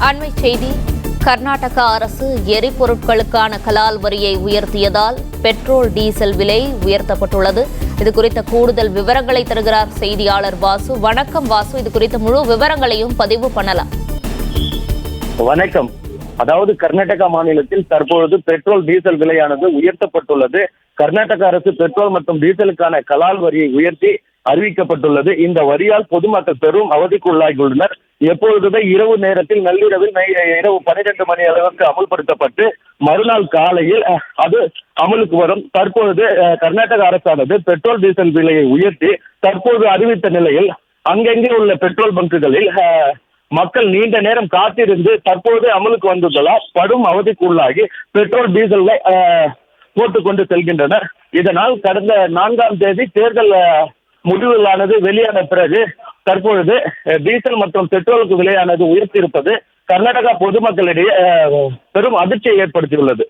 அண்மை செய்தி. கர்நாடகா அரசு எரிபொருட்களுக்கான கலால் வரியை உயர்த்தியதால் பெட்ரோல் டீசல் விலை உயர்த்தப்பட்டுள்ளது. இது குறித்த கூடுதல் விவரங்களை தருகிறார் செய்தியாளர் வாசு. வணக்கம் வாசு, இது குறித்த முழு விவரங்களையும் பதிவு பண்ணலாம். வணக்கம். அதாவது கர்நாடகா மாநிலத்தில் தற்பொழுது பெட்ரோல் டீசல் விலையானது உயர்த்தப்பட்டுள்ளது. கர்நாடக அரசு பெட்ரோல் மற்றும் டீசலுக்கான கலால் வரியை உயர்த்தி அறிவிக்கப்பட்டுள்ளது. இந்த வரியால் பொதுமக்கள் பெரும் அவதிக்குள்ளாகியுள்ளனர். எப்பொழுதுமே இரவு நேரத்தில் நள்ளிரவில் இரவு 12 மணி அளவுக்கு அமுல்படுத்தப்பட்டு மறுநாள் காலையில் அது அமலுக்கு வரும். தற்பொழுது கர்நாடக அரசானது பெட்ரோல் டீசல் விலையை உயர்த்தி தற்போது அறிவித்த நிலையில் அங்கெங்கே உள்ள பெட்ரோல் பங்குகளில் மக்கள் நீண்ட நேரம் காத்திருந்து தற்போது அமலுக்கு வந்துள்ளதால் படும் அவதிக்குள்ளாகி பெட்ரோல் டீசலை போட்டுக்கொண்டு செல்கின்றனர். இதனால் கடந்த 4ஆம் தேதி தேர்தல் முடிவுகளானது வெளியான பிறகு தற்பொழுது டீசல் மற்றும் பெட்ரோலுக்கு விலையானது உயர்த்தியிருப்பது கர்நாடகா பொதுமக்களிடையே பெரும் அதிர்ச்சியை ஏற்படுத்தியுள்ளது.